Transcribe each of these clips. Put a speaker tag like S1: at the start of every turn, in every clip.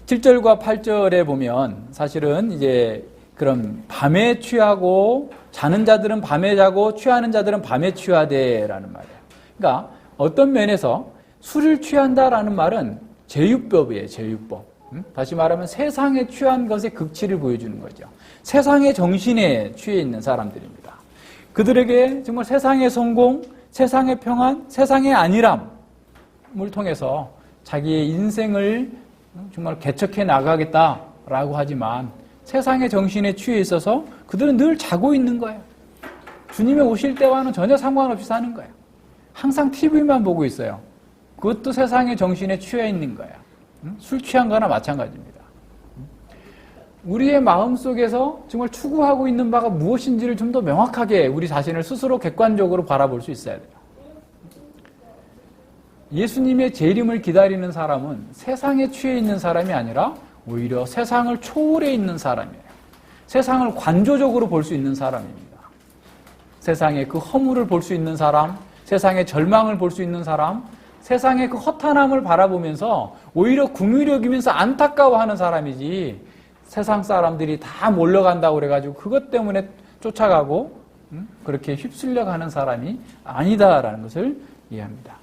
S1: 7절과 8절에 보면 사실은 이제 그럼 밤에 취하고 자는 자들은 밤에 자고 취하는 자들은 밤에 취하되라는 말이에요. 그러니까 어떤 면에서 술을 취한다라는 말은 제유법이에요. 제유법. 다시 말하면 세상에 취한 것의 극치를 보여주는 거죠. 세상의 정신에 취해 있는 사람들입니다. 그들에게 정말 세상의 성공, 세상의 평안, 세상의 안일함을 통해서 자기의 인생을 정말 개척해 나가겠다라고 하지만 세상의 정신에 취해 있어서 그들은 늘 자고 있는 거예요. 주님이 오실 때와는 전혀 상관없이 사는 거예요. 항상 TV만 보고 있어요. 그것도 세상의 정신에 취해 있는 거예요. 술 취한 거나 마찬가지입니다. 우리의 마음속에서 정말 추구하고 있는 바가 무엇인지를 좀 더 명확하게 우리 자신을 스스로 객관적으로 바라볼 수 있어야 돼요. 예수님의 재림을 기다리는 사람은 세상에 취해 있는 사람이 아니라 오히려 세상을 초월해 있는 사람이에요. 세상을 관조적으로 볼 수 있는 사람입니다. 세상의 그 허물을 볼 수 있는 사람, 세상의 절망을 볼 수 있는 사람, 세상의 그 허탄함을 바라보면서 오히려 긍휼히 여기면서 안타까워하는 사람이지, 세상 사람들이 다 몰려간다고 그래가지고 그것 때문에 쫓아가고 그렇게 휩쓸려 가는 사람이 아니다라는 것을 이해합니다.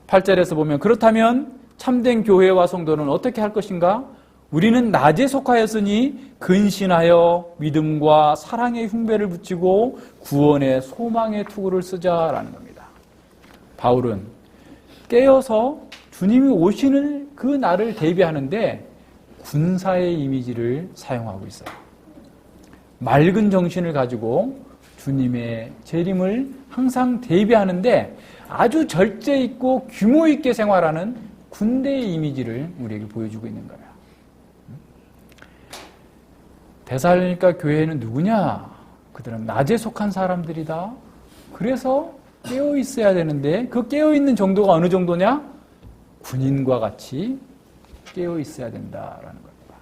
S1: 8절에서 보면 그렇다면 참된 교회와 성도는 어떻게 할 것인가? 우리는 낮에 속하였으니 근신하여 믿음과 사랑의 흉배를 붙이고 구원의 소망의 투구를 쓰자라는 겁니다. 바울은 깨어서 주님이 오시는 그 날을 대비하는데 군사의 이미지를 사용하고 있어요. 맑은 정신을 가지고 주님의 재림을 항상 대비하는데 아주 절제 있고 규모 있게 생활하는 군대의 이미지를 우리에게 보여주고 있는 거예요. 데살로니가 교회는 누구냐? 그들은 낮에 속한 사람들이다. 그래서 깨어 있어야 되는데 그 깨어 있는 정도가 어느 정도냐? 군인과 같이 깨어 있어야 된다라는 겁니다.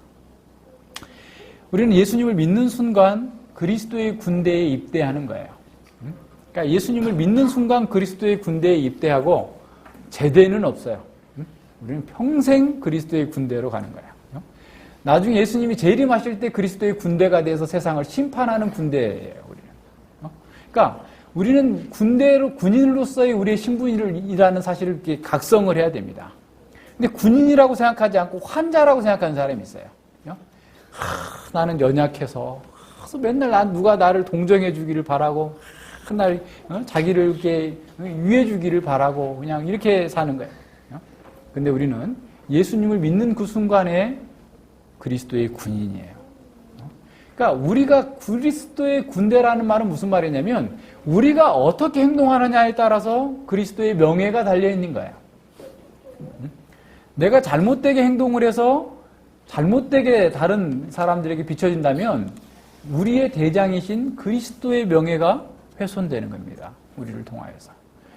S1: 우리는 예수님을 믿는 순간 그리스도의 군대에 입대하는 거예요. 그러니까 예수님을 믿는 순간 그리스도의 군대에 입대하고 제대는 없어요. 우리는 평생 그리스도의 군대로 가는 거예요. 나중에 예수님이 재림하실 때 그리스도의 군대가 돼서 세상을 심판하는 군대예요. 우리는. 그러니까 우리는 군인으로서의 우리의 신분이라는 사실을 이렇게 각성을 해야 됩니다. 근데 군인이라고 생각하지 않고 환자라고 생각하는 사람이 있어요. 나는 연약해서 맨날 누가 나를 동정해 주기를 바라고 날 자기를 이렇게 위해 주기를 바라고 그냥 이렇게 사는 거예요. 근데 우리는 예수님을 믿는 그 순간에 그리스도의 군인이에요. 그러니까 우리가 그리스도의 군대라는 말은 무슨 말이냐면 우리가 어떻게 행동하느냐에 따라서 그리스도의 명예가 달려있는 거예요. 내가 잘못되게 행동을 해서 잘못되게 다른 사람들에게 비춰진다면 우리의 대장이신 그리스도의 명예가 훼손되는 겁니다. 우리를 통하여서.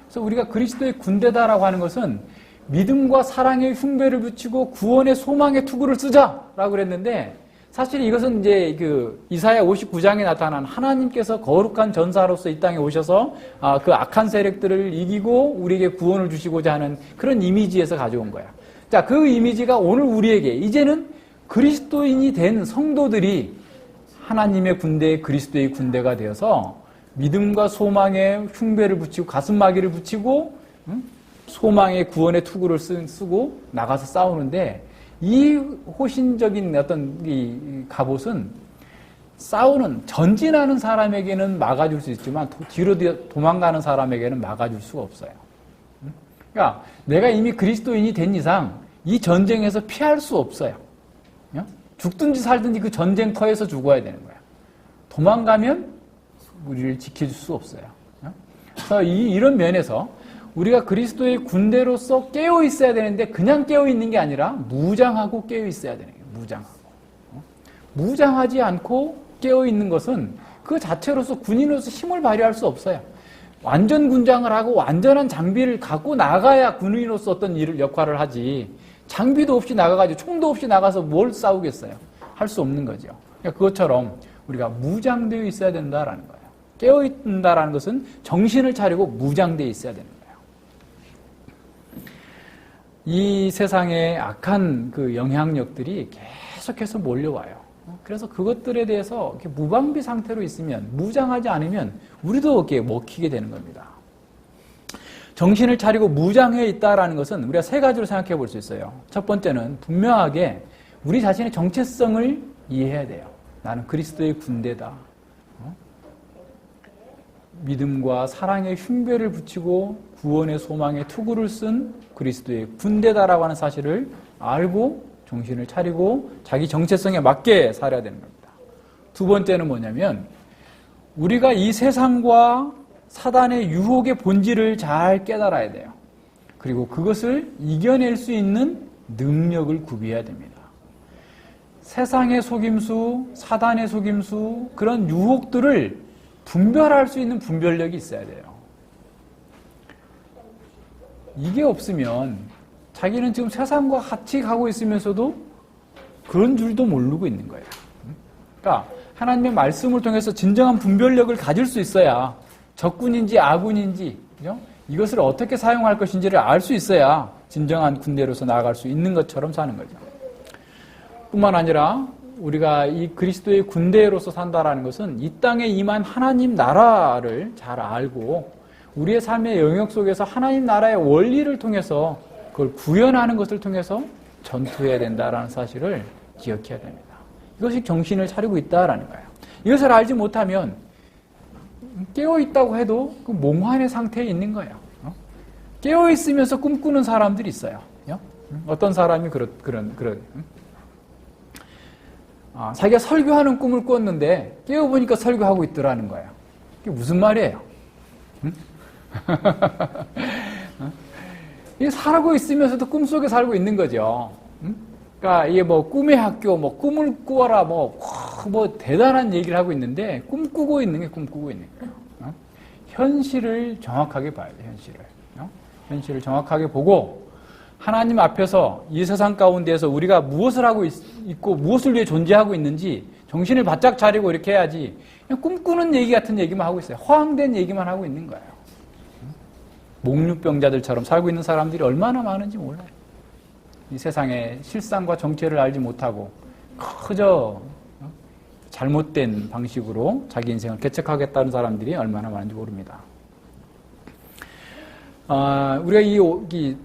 S1: 그래서 우리가 그리스도의 군대다라고 하는 것은 믿음과 사랑의 흉배를 붙이고 구원의 소망의 투구를 쓰자라고 그랬는데 사실 이것은 이제 그 이사야 59장에 나타난 하나님께서 거룩한 전사로서 이 땅에 오셔서 그 악한 세력들을 이기고 우리에게 구원을 주시고자 하는 그런 이미지에서 가져온 거야. 자, 그 이미지가 오늘 우리에게 이제는 그리스도인이 된 성도들이 하나님의 군대, 그리스도의 군대가 되어서 믿음과 소망의 흉배를 붙이고 가슴마개를 붙이고 소망의 구원의 투구를 쓰고 나가서 싸우는데 이 호신적인 어떤 이 갑옷은 싸우는 전진하는 사람에게는 막아줄 수 있지만 뒤로 도망가는 사람에게는 막아줄 수가 없어요. 그러니까 내가 이미 그리스도인이 된 이상 이 전쟁에서 피할 수 없어요. 죽든지 살든지 그 전쟁터에서 죽어야 되는 거야. 도망가면 우리를 지켜줄 수 없어요. 그래서 이런 면에서 우리가 그리스도의 군대로서 깨어 있어야 되는데 그냥 깨어 있는 게 아니라 무장하고 깨어 있어야 되는 거예요. 무장하고. 무장하지 않고 깨어 있는 것은 그 자체로서 군인으로서 힘을 발휘할 수 없어요. 완전 군장을 하고 완전한 장비를 갖고 나가야 군인으로서 어떤 역할을 하지. 장비도 없이 나가가지고 총도 없이 나가서 뭘 싸우겠어요? 할 수 없는 거죠. 그러니까 그것처럼 우리가 무장되어 있어야 된다라는 거예요. 깨어 있다라는 것은 정신을 차리고 무장되어 있어야 되는 거예요. 이 세상의 악한 그 영향력들이 계속해서 몰려와요. 그래서 그것들에 대해서 이렇게 무방비 상태로 있으면, 무장하지 않으면 우리도 이렇게 먹히게 되는 겁니다. 정신을 차리고 무장해 있다라는 것은 우리가 세 가지로 생각해 볼 수 있어요. 첫 번째는 분명하게 우리 자신의 정체성을 이해해야 돼요. 나는 그리스도의 군대다. 믿음과 사랑의 흉배를 붙이고 구원의 소망의 투구를 쓴 그리스도의 군대다라고 하는 사실을 알고 정신을 차리고 자기 정체성에 맞게 살아야 되는 겁니다. 두 번째는 뭐냐면 우리가 이 세상과 사단의 유혹의 본질을 잘 깨달아야 돼요. 그리고 그것을 이겨낼 수 있는 능력을 구비해야 됩니다. 세상의 속임수, 사단의 속임수, 그런 유혹들을 분별할 수 있는 분별력이 있어야 돼요. 이게 없으면 자기는 지금 세상과 같이 가고 있으면서도 그런 줄도 모르고 있는 거예요. 그러니까 하나님의 말씀을 통해서 진정한 분별력을 가질 수 있어야 적군인지 아군인지, 그죠? 이것을 어떻게 사용할 것인지를 알 수 있어야 진정한 군대로서 나아갈 수 있는 것처럼 사는 거죠. 뿐만 아니라 우리가 이 그리스도의 군대로서 산다라는 것은 이 땅에 임한 하나님 나라를 잘 알고 우리의 삶의 영역 속에서 하나님 나라의 원리를 통해서 그걸 구현하는 것을 통해서 전투해야 된다라는 사실을 기억해야 됩니다. 이것이 정신을 차리고 있다라는 거예요. 이것을 알지 못하면 깨어있다고 해도 그 몽환의 상태에 있는 거예요. 깨어있으면서 꿈꾸는 사람들이 있어요. 어떤 사람이 자기가 설교하는 꿈을 꿨는데 깨어보니까 설교하고 있더라는 거예요. 이게 무슨 말이에요? 이게 살고 있으면서도 꿈속에 살고 있는 거죠. 그러니까 이게 뭐 꿈의 학교, 뭐 꿈을 꾸어라, 뭐 대단한 얘기를 하고 있는데 꿈꾸고 있는 거예요. 현실을 정확하게 봐야 돼요. 현실을 정확하게 보고 하나님 앞에서 이 세상 가운데에서 우리가 무엇을 하고 있고 무엇을 위해 존재하고 있는지 정신을 바짝 차리고 이렇게 해야지 그냥 꿈꾸는 얘기 같은 얘기만 하고 있어요. 허황된 얘기만 하고 있는 거예요. 목류병자들처럼 살고 있는 사람들이 얼마나 많은지 몰라요. 이 세상의 실상과 정체를 알지 못하고 그저 잘못된 방식으로 자기 인생을 개척하겠다는 사람들이 얼마나 많은지 모릅니다. 우리가 이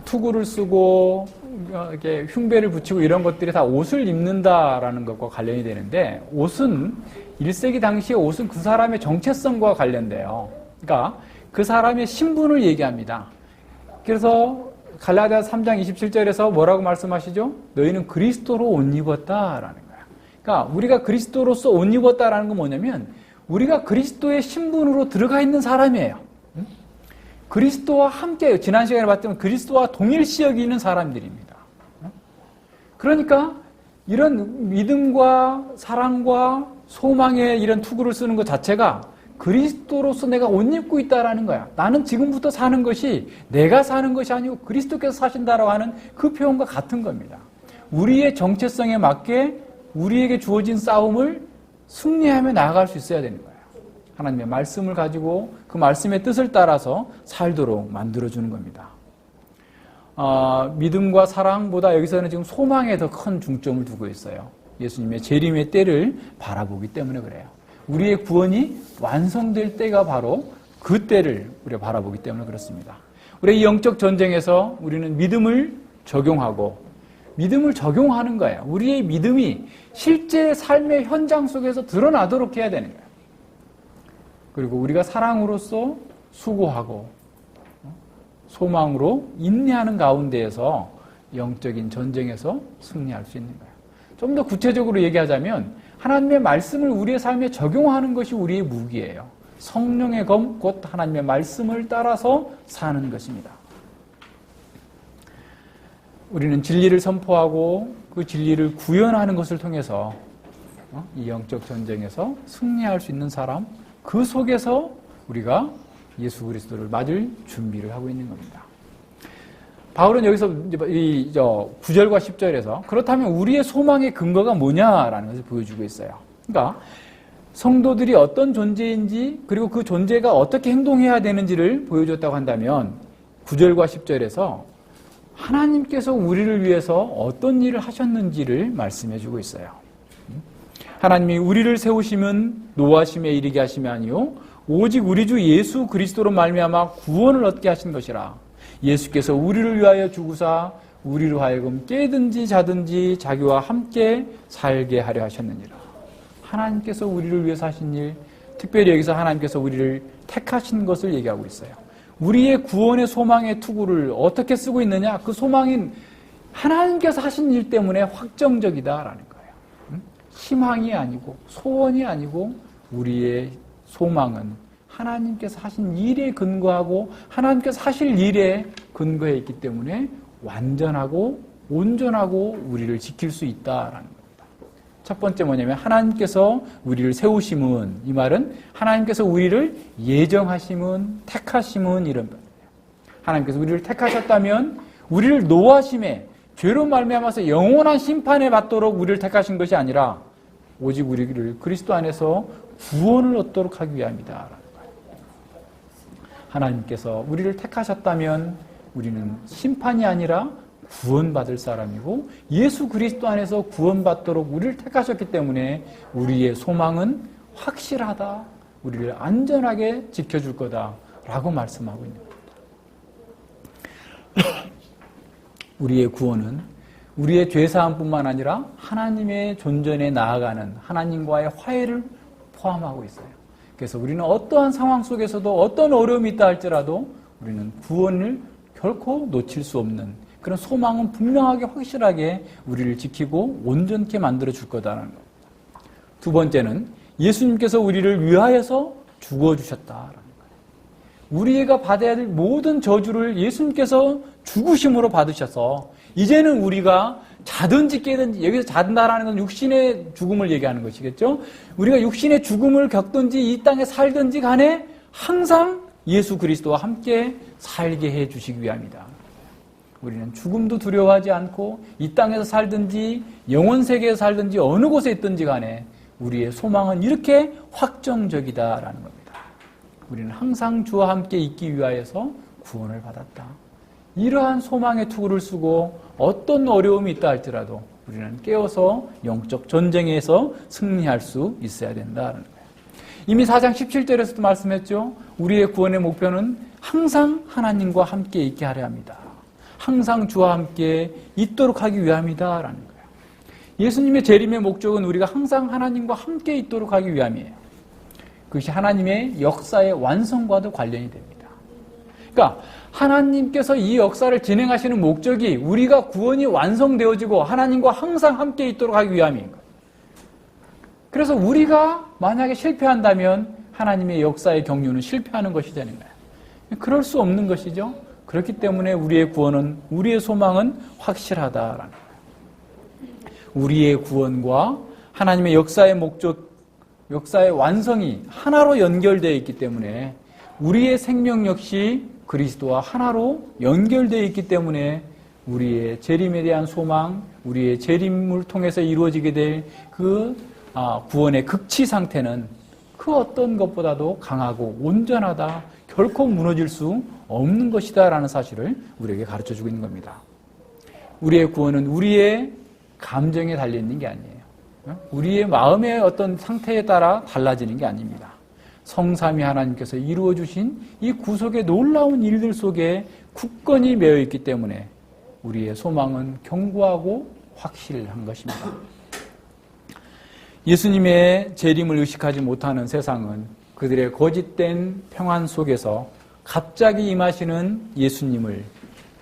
S1: 투구를 쓰고 이렇게 흉배를 붙이고 이런 것들이 다 옷을 입는다라는 것과 관련이 되는데 옷은 1세기 당시의 옷은 그 사람의 정체성과 관련돼요. 그러니까 그 사람의 신분을 얘기합니다. 그래서 갈라디아서 3장 27절에서 뭐라고 말씀하시죠? 너희는 그리스도로 옷 입었다라는 거예요. 그러니까 우리가 그리스도로서 옷 입었다라는 건 뭐냐면 우리가 그리스도의 신분으로 들어가 있는 사람이에요. 그리스도와 함께 지난 시간에 봤던 그리스도와 동일시 여기는 사람들입니다. 그러니까 이런 믿음과 사랑과 소망의 이런 투구를 쓰는 것 자체가 그리스도로서 내가 옷 입고 있다라는 거야. 나는 지금부터 사는 것이 내가 사는 것이 아니고 그리스도께서 사신다라고 하는 그 표현과 같은 겁니다. 우리의 정체성에 맞게 우리에게 주어진 싸움을 승리하며 나아갈 수 있어야 되는 거예요. 하나님의 말씀을 가지고 그 말씀의 뜻을 따라서 살도록 만들어주는 겁니다. 믿음과 사랑보다 여기서는 지금 소망에 더 큰 중점을 두고 있어요. 예수님의 재림의 때를 바라보기 때문에 그래요. 우리의 구원이 완성될 때가 바로 그 때를 우리가 바라보기 때문에 그렇습니다. 우리의 이 영적 전쟁에서 우리는 믿음을 적용하고 믿음을 적용하는 거예요. 우리의 믿음이 실제 삶의 현장 속에서 드러나도록 해야 되는 거예요. 그리고 우리가 사랑으로서 수고하고 소망으로 인내하는 가운데에서 영적인 전쟁에서 승리할 수 있는 거예요. 좀 더 구체적으로 얘기하자면 하나님의 말씀을 우리의 삶에 적용하는 것이 우리의 무기예요. 성령의 검, 곧 하나님의 말씀을 따라서 사는 것입니다. 우리는 진리를 선포하고 그 진리를 구현하는 것을 통해서 이 영적 전쟁에서 승리할 수 있는 사람, 그 속에서 우리가 예수 그리스도를 맞을 준비를 하고 있는 겁니다. 바울은 여기서 9절과 10절에서 그렇다면 우리의 소망의 근거가 뭐냐라는 것을 보여주고 있어요. 그러니까 성도들이 어떤 존재인지 그리고 그 존재가 어떻게 행동해야 되는지를 보여줬다고 한다면 9절과 10절에서 하나님께서 우리를 위해서 어떤 일을 하셨는지를 말씀해 주고 있어요. 하나님이 우리를 세우심은 노하심에 이르게 하심이 아니요 오직 우리 주 예수 그리스도로 말미암아 구원을 얻게 하신 것이라. 예수께서 우리를 위하여 죽으사 우리로 하여금 깨든지 자든지 자기와 함께 살게 하려 하셨느니라. 하나님께서 우리를 위해서 하신 일, 특별히 여기서 하나님께서 우리를 택하신 것을 얘기하고 있어요. 우리의 구원의 소망의 투구를 어떻게 쓰고 있느냐? 그 소망인 하나님께서 하신 일 때문에 확정적이다라는 거예요. 희망이 아니고 소원이 아니고 우리의 소망은 하나님께서 하신 일에 근거하고 하나님께서 하실 일에 근거해 있기 때문에 완전하고 온전하고 우리를 지킬 수 있다라는 겁니다. 첫 번째 뭐냐면 하나님께서 우리를 세우심은, 이 말은 하나님께서 우리를 예정하심은, 택하심은 이런 거예요. 하나님께서 우리를 택하셨다면 우리를 노하심에, 죄로 말미암아서 영원한 심판에 받도록 우리를 택하신 것이 아니라 오직 우리를 그리스도 안에서 구원을 얻도록 하기 위함이다. 하나님께서 우리를 택하셨다면 우리는 심판이 아니라 구원받을 사람이고 예수 그리스도 안에서 구원받도록 우리를 택하셨기 때문에 우리의 소망은 확실하다. 우리를 안전하게 지켜줄 거다라고 말씀하고 있는 겁니다. 우리의 구원은 우리의 죄사함뿐만 아니라 하나님의 존전에 나아가는 하나님과의 화해를 포함하고 있어요. 그래서 우리는 어떠한 상황 속에서도 어떤 어려움이 있다 할지라도 우리는 구원을 결코 놓칠 수 없는 그런 소망은 분명하게 확실하게 우리를 지키고 온전케 만들어 줄 거다라는 겁니다. 두 번째는 예수님께서 우리를 위하여서 죽어주셨다라는 거예요. 우리가 받아야 될 모든 저주를 예수님께서 죽으심으로 받으셔서 이제는 우리가 자든지 깨든지, 여기서 자든다라는 건 육신의 죽음을 얘기하는 것이겠죠. 우리가 육신의 죽음을 겪든지 이 땅에 살든지 간에 항상 예수 그리스도와 함께 살게 해 주시기 위함이다. 우리는 죽음도 두려워하지 않고 이 땅에서 살든지 영원 세계에서 살든지 어느 곳에 있든지 간에 우리의 소망은 이렇게 확정적이다라는 겁니다. 우리는 항상 주와 함께 있기 위하여서 구원을 받았다. 이러한 소망의 투구를 쓰고 어떤 어려움이 있다 할지라도 우리는 깨어서 영적 전쟁에서 승리할 수 있어야 된다는 거예요. 이미 4장 17절에서도 말씀했죠. 우리의 구원의 목표는 항상 하나님과 함께 있게 하려 합니다. 항상 주와 함께 있도록 하기 위함이다라는 거예요. 예수님의 재림의 목적은 우리가 항상 하나님과 함께 있도록 하기 위함이에요. 그것이 하나님의 역사의 완성과도 관련이 됩니다. 그러니까 하나님께서 이 역사를 진행하시는 목적이 우리가 구원이 완성되어지고 하나님과 항상 함께 있도록 하기 위함인 거예요. 그래서 우리가 만약에 실패한다면 하나님의 역사의 경륜은 실패하는 것이 되는 거예요. 그럴 수 없는 것이죠. 그렇기 때문에 우리의 구원은, 우리의 소망은 확실하다라는 거예요. 우리의 구원과 하나님의 역사의 목적, 역사의 완성이 하나로 연결되어 있기 때문에 우리의 생명 역시 그리스도와 하나로 연결되어 있기 때문에 우리의 재림에 대한 소망, 우리의 재림을 통해서 이루어지게 될 그 구원의 극치 상태는 그 어떤 것보다도 강하고 온전하다, 결코 무너질 수 없는 것이다 라는 사실을 우리에게 가르쳐주고 있는 겁니다. 우리의 구원은 우리의 감정에 달려있는 게 아니에요. 우리의 마음의 어떤 상태에 따라 달라지는 게 아닙니다. 성삼위 하나님께서 이루어주신 이 구속의 놀라운 일들 속에 굳건히 매여 있기 때문에 우리의 소망은 견고하고 확실한 것입니다. 예수님의 재림을 의식하지 못하는 세상은 그들의 거짓된 평안 속에서 갑자기 임하시는 예수님을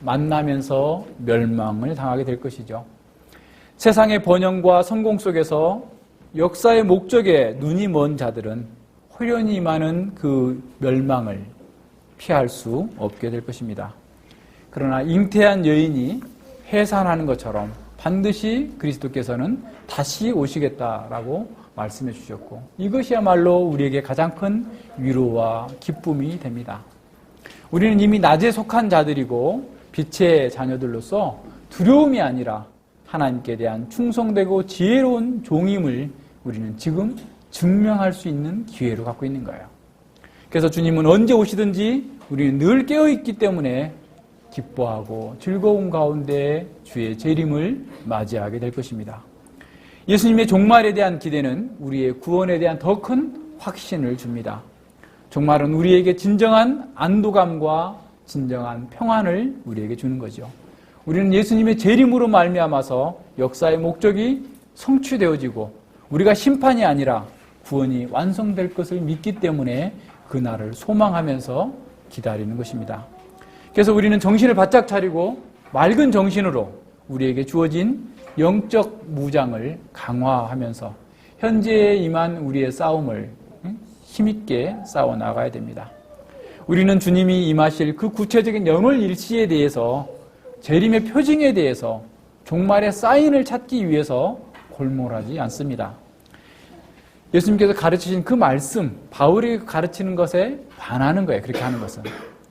S1: 만나면서 멸망을 당하게 될 것이죠. 세상의 번영과 성공 속에서 역사의 목적에 눈이 먼 자들은 호련히 임하는 그 멸망을 피할 수 없게 될 것입니다. 그러나 잉태한 여인이 해산하는 것처럼 반드시 그리스도께서는 다시 오시겠다라고 말씀해 주셨고 이것이야말로 우리에게 가장 큰 위로와 기쁨이 됩니다. 우리는 이미 낮에 속한 자들이고 빛의 자녀들로서 두려움이 아니라 하나님께 대한 충성되고 지혜로운 종임을 우리는 지금 증명할 수 있는 기회를 갖고 있는 거예요. 그래서 주님은 언제 오시든지 우리는 늘 깨어있기 때문에 기뻐하고 즐거운 가운데 주의 재림을 맞이하게 될 것입니다. 예수님의 종말에 대한 기대는 우리의 구원에 대한 더 큰 확신을 줍니다. 종말은 우리에게 진정한 안도감과 진정한 평안을 우리에게 주는 거죠. 우리는 예수님의 재림으로 말미암아서 역사의 목적이 성취되어지고 우리가 심판이 아니라 구원이 완성될 것을 믿기 때문에 그날을 소망하면서 기다리는 것입니다. 그래서 우리는 정신을 바짝 차리고 맑은 정신으로 우리에게 주어진 영적 무장을 강화하면서 현재에 임한 우리의 싸움을 힘있게 싸워 나가야 됩니다. 우리는 주님이 임하실 그 구체적인 영월 일시에 대해서, 재림의 표징에 대해서, 종말의 사인을 찾기 위해서 골몰하지 않습니다. 예수님께서 가르치신 그 말씀, 바울이 가르치는 것에 반하는 거예요. 그렇게 하는 것은.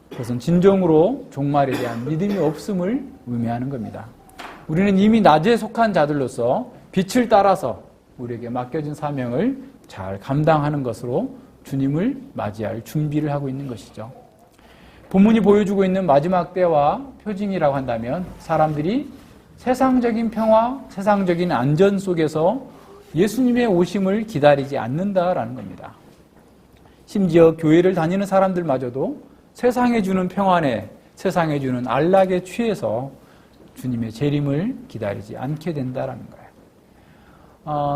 S1: 그것은 진정으로 종말에 대한 믿음이 없음을 의미하는 겁니다. 우리는 이미 낮에 속한 자들로서 빛을 따라서 우리에게 맡겨진 사명을 잘 감당하는 것으로 주님을 맞이할 준비를 하고 있는 것이죠. 본문이 보여주고 있는 마지막 때와 표징이라고 한다면 사람들이 세상적인 평화, 세상적인 안전 속에서 예수님의 오심을 기다리지 않는다라는 겁니다. 심지어 교회를 다니는 사람들마저도 세상에 주는 평안에, 세상에 주는 안락에 취해서 주님의 재림을 기다리지 않게 된다라는 거예요.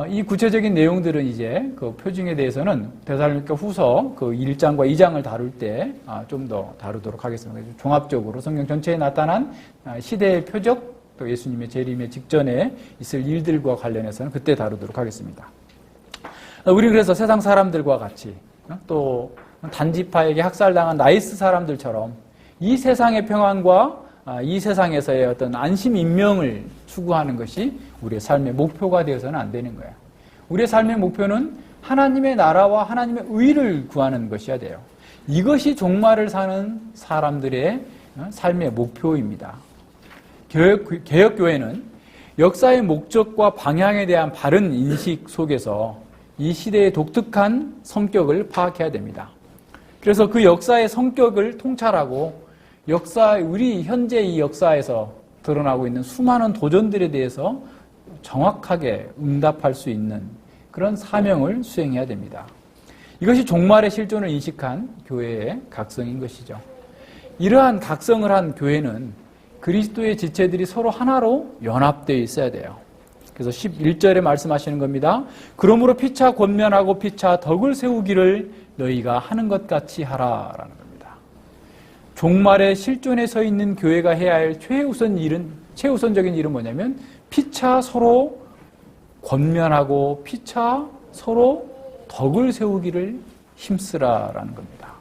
S1: 이 구체적인 내용들은 이제 그 표징에 대해서는 데살로니가 후서 그 1장과 2장을 다룰 때 좀 더 다루도록 하겠습니다. 종합적으로 성경 전체에 나타난 시대의 표적, 또 예수님의 재림의 직전에 있을 일들과 관련해서는 그때 다루도록 하겠습니다. 우리는 그래서 세상 사람들과 같이 또 단지파에게 학살당한 나이스 사람들처럼 이 세상의 평안과 이 세상에서의 어떤 안심 인명을 추구하는 것이 우리의 삶의 목표가 되어서는 안 되는 거예요. 우리의 삶의 목표는 하나님의 나라와 하나님의 의를 구하는 것이어야 돼요. 이것이 종말을 사는 사람들의 삶의 목표입니다. 개혁교회는 역사의 목적과 방향에 대한 바른 인식 속에서 이 시대의 독특한 성격을 파악해야 됩니다. 그래서 그 역사의 성격을 통찰하고 우리 현재 이 역사에서 드러나고 있는 수많은 도전들에 대해서 정확하게 응답할 수 있는 그런 사명을 수행해야 됩니다. 이것이 종말의 실존을 인식한 교회의 각성인 것이죠. 이러한 각성을 한 교회는 그리스도의 지체들이 서로 하나로 연합되어 있어야 돼요. 그래서 11절에 말씀하시는 겁니다. 그러므로 피차 권면하고 피차 덕을 세우기를 너희가 하는 것 같이 하라라는 겁니다. 종말의 실존에 서 있는 교회가 해야 할 최우선적인 일은 뭐냐면 피차 서로 권면하고 피차 서로 덕을 세우기를 힘쓰라라는 겁니다.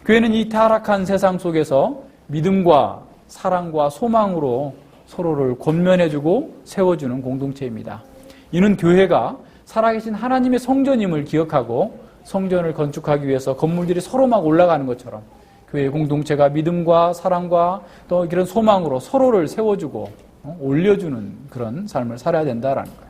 S1: 교회는 이 타락한 세상 속에서 믿음과 사랑과 소망으로 서로를 권면해주고 세워주는 공동체입니다. 이는 교회가 살아계신 하나님의 성전임을 기억하고 성전을 건축하기 위해서 건물들이 서로 막 올라가는 것처럼 교회 공동체가 믿음과 사랑과 또 이런 소망으로 서로를 세워주고 올려주는 그런 삶을 살아야 된다라는 거예요.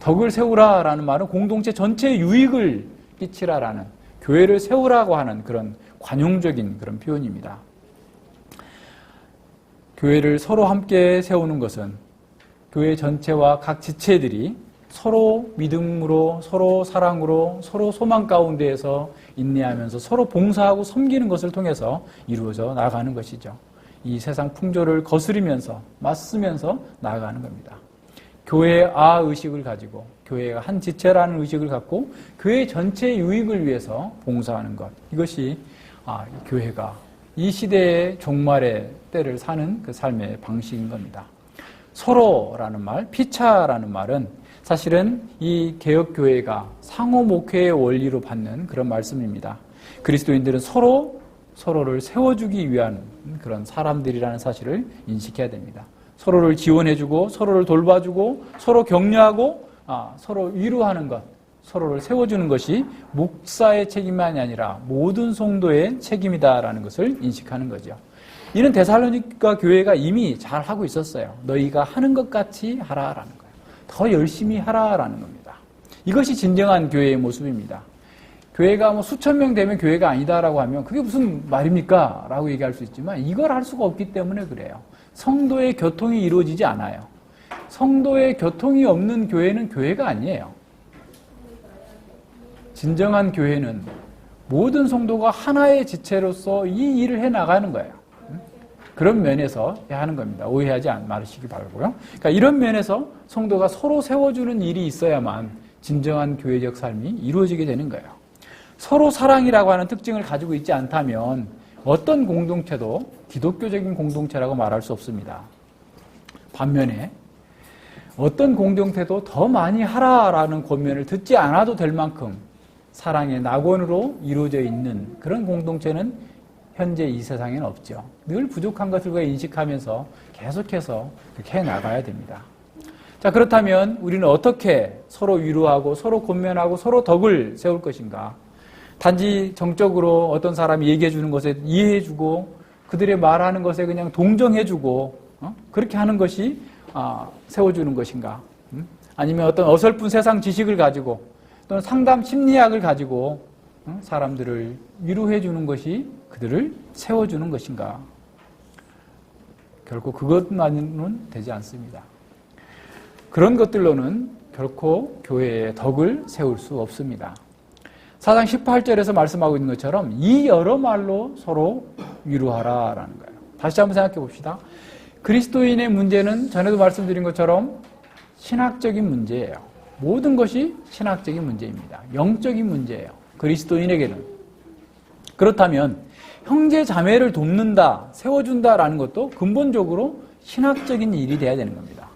S1: 덕을 세우라라는 말은 공동체 전체의 유익을 끼치라라는, 교회를 세우라고 하는 그런 관용적인 그런 표현입니다. 교회를 서로 함께 세우는 것은 교회 전체와 각 지체들이 서로 믿음으로, 서로 사랑으로, 서로 소망 가운데에서 인내하면서 서로 봉사하고 섬기는 것을 통해서 이루어져 나가는 것이죠. 이 세상 풍조를 거스르면서 맞으면서 나아가는 겁니다. 교회의 의식을 가지고, 교회가 한 지체라는 의식을 갖고 교회 전체의 유익을 위해서 봉사하는 것, 이것이 교회가 이 시대의 종말의 때를 사는 그 삶의 방식인 겁니다. 서로라는 말, 피차라는 말은 사실은 이 개혁교회가 상호 목회의 원리로 받는 그런 말씀입니다. 그리스도인들은 서로를 세워주기 위한 그런 사람들이라는 사실을 인식해야 됩니다. 서로를 지원해주고, 서로를 돌봐주고, 서로 격려하고, 서로 위로하는 것, 서로를 세워주는 것이 목사의 책임만이 아니라 모든 성도의 책임이다라는 것을 인식하는 거죠. 이는 데살로니가 교회가 이미 잘 하고 있었어요. 너희가 하는 것 같이 하라라는 거예요. 더 열심히 하라라는 겁니다. 이것이 진정한 교회의 모습입니다. 교회가 뭐 수천 명 되면 교회가 아니다라고 하면 그게 무슨 말입니까? 라고 얘기할 수 있지만 이걸 할 수가 없기 때문에 그래요. 성도의 교통이 이루어지지 않아요. 성도의 교통이 없는 교회는 교회가 아니에요. 진정한 교회는 모든 성도가 하나의 지체로서 이 일을 해 나가는 거예요. 그런 면에서 하는 겁니다. 오해하지 마시기 바라고요. 그러니까 이런 면에서 성도가 서로 세워주는 일이 있어야만 진정한 교회적 삶이 이루어지게 되는 거예요. 서로 사랑이라고 하는 특징을 가지고 있지 않다면 어떤 공동체도 기독교적인 공동체라고 말할 수 없습니다. 반면에 어떤 공동체도 더 많이 하라라는 권면을 듣지 않아도 될 만큼 사랑의 낙원으로 이루어져 있는 그런 공동체는 현재 이 세상에는 없죠. 늘 부족한 것을 인식하면서 계속해서 그렇게 해나가야 됩니다. 자, 그렇다면 우리는 어떻게 서로 위로하고 서로 권면하고 서로 덕을 세울 것인가? 단지 정적으로 어떤 사람이 얘기해 주는 것에 이해해 주고 그들의 말하는 것에 그냥 동정해 주고 그렇게 하는 것이 세워주는 것인가? 아니면 어떤 어설픈 세상 지식을 가지고 또는 상담 심리학을 가지고 사람들을 위로해 주는 것이 그들을 세워주는 것인가? 결코 그것만은 되지 않습니다. 그런 것들로는 결코 교회의 덕을 세울 수 없습니다. 4장 18절에서 말씀하고 있는 것처럼 이 여러 말로 서로 위로하라라는 거예요. 다시 한번 생각해 봅시다. 그리스도인의 문제는 전에도 말씀드린 것처럼 신학적인 문제예요. 모든 것이 신학적인 문제입니다. 영적인 문제예요. 그리스도인에게는. 그렇다면 형제 자매를 돕는다, 세워준다라는 것도 근본적으로 신학적인 일이 돼야 되는 겁니다.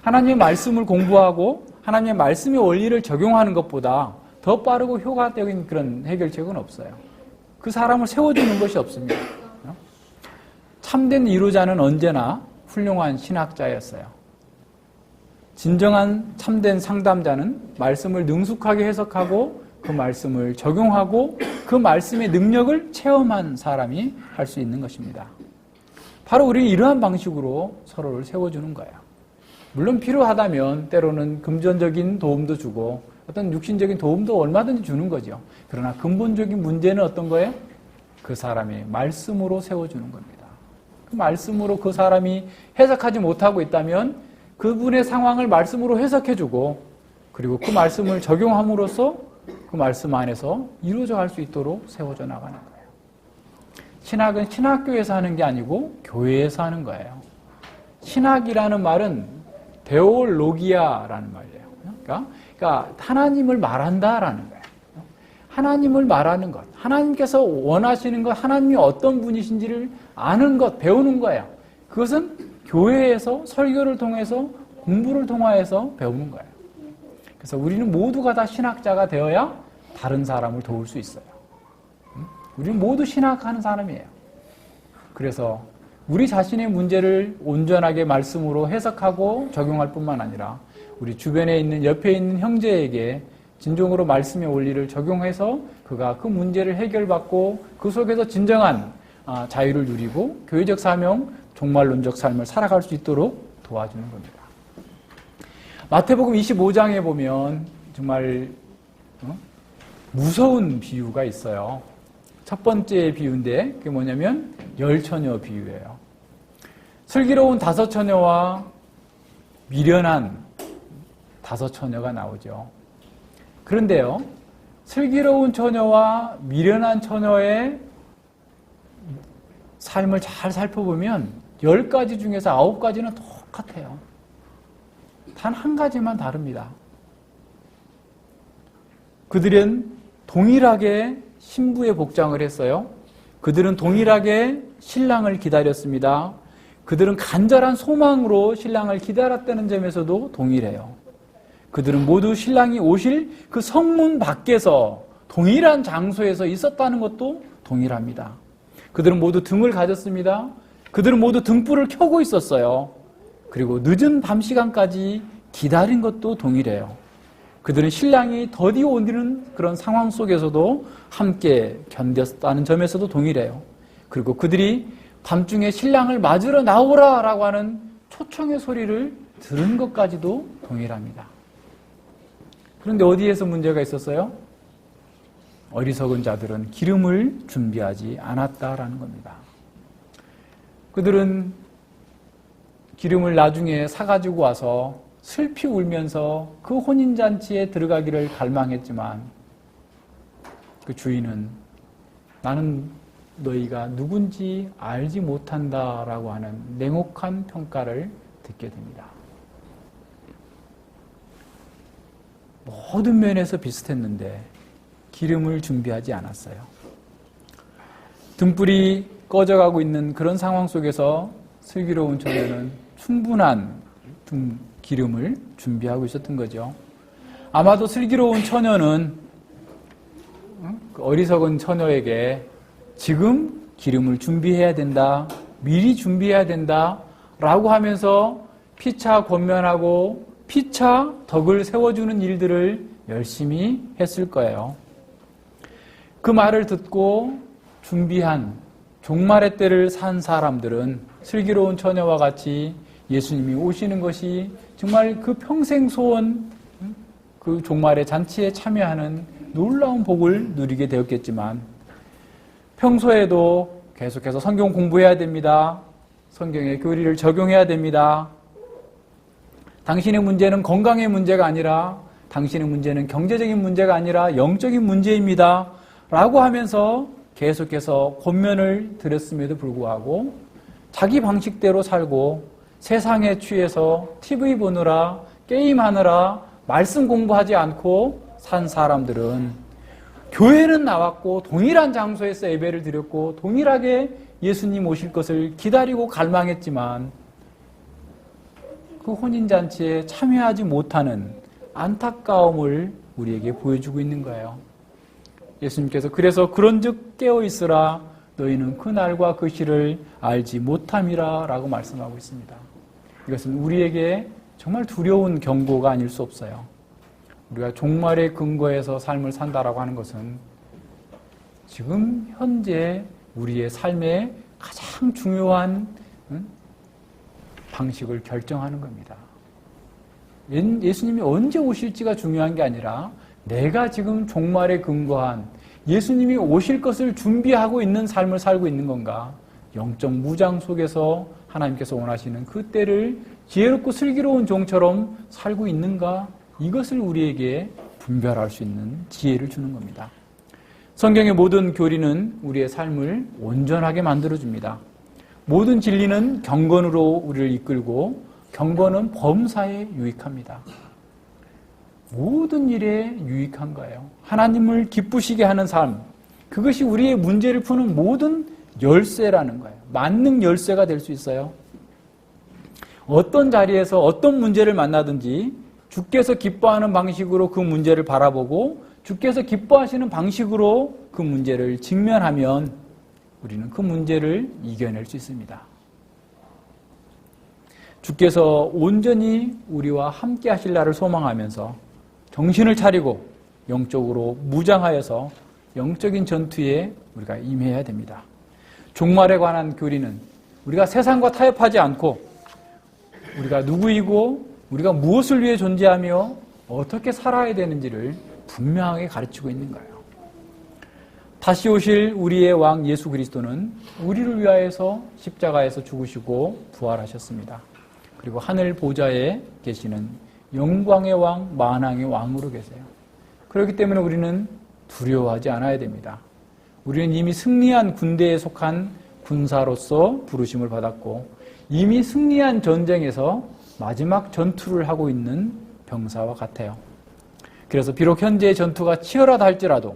S1: 하나님의 말씀을 공부하고 하나님의 말씀의 원리를 적용하는 것보다 더 빠르고 효과적인 그런 해결책은 없어요. 그 사람을 세워주는 것이 없습니다. 참된 이루자는 언제나 훌륭한 신학자였어요. 진정한 참된 상담자는 말씀을 능숙하게 해석하고 그 말씀을 적용하고 그 말씀의 능력을 체험한 사람이 할 수 있는 것입니다. 바로 우리는 이러한 방식으로 서로를 세워주는 거예요. 물론 필요하다면 때로는 금전적인 도움도 주고 어떤 육신적인 도움도 얼마든지 주는 거죠. 그러나 근본적인 문제는 어떤 거예요? 그 사람의 말씀으로 세워주는 겁니다. 그 말씀으로 그 사람이 해석하지 못하고 있다면 그분의 상황을 말씀으로 해석해주고 그리고 그 말씀을 적용함으로써 그 말씀 안에서 이루어져 갈 수 있도록 세워져 나가는 거예요. 신학은 신학교에서 하는 게 아니고 교회에서 하는 거예요. 신학이라는 말은 데올로기아라는 말이에요. 그러니까 하나님을 말한다라는 거예요. 하나님을 말하는 것, 하나님께서 원하시는 것, 하나님이 어떤 분이신지를 아는 것, 배우는 거예요. 그것은 교회에서 설교를 통해서 공부를 통하여서 배우는 거예요. 그래서 우리는 모두가 다 신학자가 되어야 다른 사람을 도울 수 있어요. 우리는 모두 신학하는 사람이에요. 그래서 우리 자신의 문제를 온전하게 말씀으로 해석하고 적용할 뿐만 아니라 우리 주변에 있는 옆에 있는 형제에게 진정으로 말씀의 원리를 적용해서 그가 그 문제를 해결받고 그 속에서 진정한 자유를 누리고 교회적 사명, 종말론적 삶을 살아갈 수 있도록 도와주는 겁니다. 마태복음 25장에 보면 정말 무서운 비유가 있어요. 첫 번째 비유인데 그게 뭐냐면 열처녀 비유예요. 슬기로운 5처녀와 미련한 5처녀가 나오죠. 그런데요, 슬기로운 처녀와 미련한 처녀의 삶을 잘 살펴보면 10가지 중에서 9가지는 똑같아요. 단 한 가지만 다릅니다. 그들은 동일하게 신부의 복장을 했어요. 그들은 동일하게 신랑을 기다렸습니다. 그들은 간절한 소망으로 신랑을 기다렸다는 점에서도 동일해요. 그들은 모두 신랑이 오실 그 성문 밖에서 동일한 장소에서 있었다는 것도 동일합니다. 그들은 모두 등을 가졌습니다. 그들은 모두 등불을 켜고 있었어요. 그리고 늦은 밤 시간까지 기다린 것도 동일해요. 그들은 신랑이 더디 오는 그런 상황 속에서도 함께 견뎠다는 점에서도 동일해요. 그리고 그들이 밤중에 신랑을 맞으러 나오라라고 하는 초청의 소리를 들은 것까지도 동일합니다. 그런데 어디에서 문제가 있었어요? 어리석은 자들은 기름을 준비하지 않았다라는 겁니다. 그들은 기름을 나중에 사가지고 와서 슬피 울면서 그 혼인잔치에 들어가기를 갈망했지만 그 주인은 나는 너희가 누군지 알지 못한다라고 하는 냉혹한 평가를 듣게 됩니다. 모든 면에서 비슷했는데 기름을 준비하지 않았어요. 등불이 꺼져가고 있는 그런 상황 속에서 슬기로운 처녀는 충분한 기름을 준비하고 있었던 거죠. 아마도 슬기로운 처녀는 어리석은 처녀에게 지금 기름을 준비해야 된다, 미리 준비해야 된다 라고 하면서 피차 권면하고 피차 덕을 세워주는 일들을 열심히 했을 거예요. 그 말을 듣고 준비한 종말의 때를 산 사람들은 슬기로운 처녀와 같이 예수님이 오시는 것이 정말 그 평생 소원, 그 종말의 잔치에 참여하는 놀라운 복을 누리게 되었겠지만 평소에도 계속해서 성경 공부해야 됩니다. 성경의 교리를 적용해야 됩니다. 당신의 문제는 건강의 문제가 아니라 당신의 문제는 경제적인 문제가 아니라 영적인 문제입니다. 라고 하면서 계속해서 권면을 드렸음에도 불구하고 자기 방식대로 살고 세상에 취해서 TV 보느라 게임하느라 말씀 공부하지 않고 산 사람들은 교회는 나왔고 동일한 장소에서 예배를 드렸고 동일하게 예수님 오실 것을 기다리고 갈망했지만 그 혼인잔치에 참여하지 못하는 안타까움을 우리에게 보여주고 있는 거예요. 예수님께서 그래서 그런즉 깨어있으라 너희는 그 날과 그 시를 알지 못함이라 라고 말씀하고 있습니다. 이것은 우리에게 정말 두려운 경고가 아닐 수 없어요. 우리가 종말의 근거에서 삶을 산다라고 하는 것은 지금 현재 우리의 삶의 가장 중요한 방식을 결정하는 겁니다. 예수님이 언제 오실지가 중요한 게 아니라 내가 지금 종말에 근거한 예수님이 오실 것을 준비하고 있는 삶을 살고 있는 건가? 영적 무장 속에서 하나님께서 원하시는 그 때를 지혜롭고 슬기로운 종처럼 살고 있는가? 이것을 우리에게 분별할 수 있는 지혜를 주는 겁니다. 성경의 모든 교리는 우리의 삶을 온전하게 만들어줍니다. 모든 진리는 경건으로 우리를 이끌고 경건은 범사에 유익합니다. 모든 일에 유익한 거예요. 하나님을 기쁘시게 하는 삶, 그것이 우리의 문제를 푸는 모든 열쇠라는 거예요. 만능 열쇠가 될 수 있어요. 어떤 자리에서 어떤 문제를 만나든지 주께서 기뻐하는 방식으로 그 문제를 바라보고 주께서 기뻐하시는 방식으로 그 문제를 직면하면 우리는 그 문제를 이겨낼 수 있습니다. 주께서 온전히 우리와 함께 하실 날을 소망하면서 정신을 차리고 영적으로 무장하여서 영적인 전투에 우리가 임해야 됩니다. 종말에 관한 교리는 우리가 세상과 타협하지 않고 우리가 누구이고 우리가 무엇을 위해 존재하며 어떻게 살아야 되는지를 분명하게 가르치고 있는 거예요. 다시 오실 우리의 왕 예수 그리스도는 우리를 위하여서 십자가에서 죽으시고 부활하셨습니다. 그리고 하늘 보좌에 계시는 영광의 왕, 만왕의 왕으로 계세요. 그렇기 때문에 우리는 두려워하지 않아야 됩니다. 우리는 이미 승리한 군대에 속한 군사로서 부르심을 받았고 이미 승리한 전쟁에서 마지막 전투를 하고 있는 병사와 같아요. 그래서 비록 현재의 전투가 치열하다 할지라도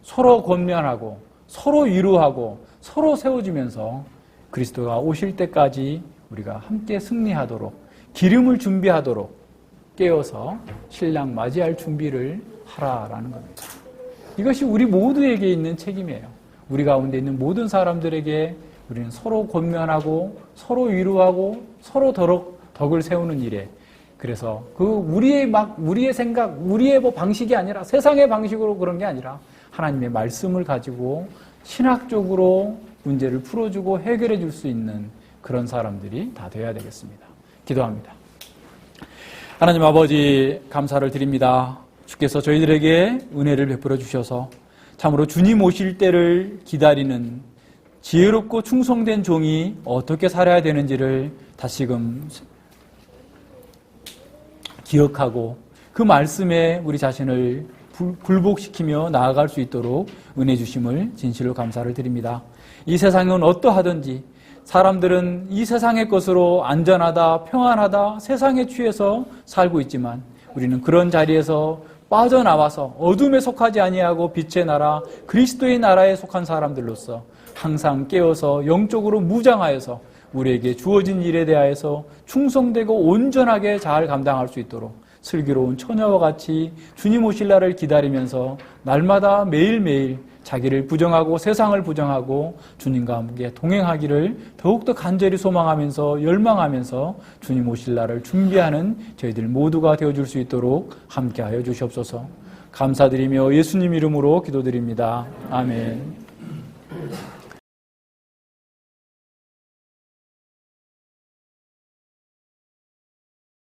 S1: 서로 권면하고 서로 위로하고 서로 세워주면서 그리스도가 오실 때까지 우리가 함께 승리하도록 기름을 준비하도록 깨어서 신랑 맞이할 준비를 하라라는 겁니다. 이것이 우리 모두에게 있는 책임이에요. 우리 가운데 있는 모든 사람들에게 우리는 서로 권면하고 서로 위로하고 서로 덕을 세우는 일에 그래서 그 우리의 생각, 우리의 방식이 아니라 세상의 방식으로 그런 게 아니라 하나님의 말씀을 가지고 신학적으로 문제를 풀어주고 해결해 줄 수 있는 그런 사람들이 다 되어야 되겠습니다. 기도합니다. 하나님 아버지 감사를 드립니다. 주께서 저희들에게 은혜를 베풀어 주셔서 참으로 주님 오실 때를 기다리는 지혜롭고 충성된 종이 어떻게 살아야 되는지를 다시금 기억하고 그 말씀에 우리 자신을 굴복시키며 나아갈 수 있도록 은혜 주심을 진실로 감사를 드립니다. 이 세상은 어떠하든지 사람들은 이 세상의 것으로 안전하다, 평안하다, 세상에 취해서 살고 있지만 우리는 그런 자리에서 빠져나와서 어둠에 속하지 아니하고 빛의 나라, 그리스도의 나라에 속한 사람들로서 항상 깨어서 영적으로 무장하여서 우리에게 주어진 일에 대하여서 충성되고 온전하게 잘 감당할 수 있도록 슬기로운 처녀와 같이 주님 오실 날을 기다리면서 날마다 매일매일 자기를 부정하고 세상을 부정하고 주님과 함께 동행하기를 더욱더 간절히 소망하면서 열망하면서 주님 오실 날을 준비하는 저희들 모두가 되어줄 수 있도록 함께하여 주시옵소서. 감사드리며 예수님 이름으로 기도드립니다. 아멘.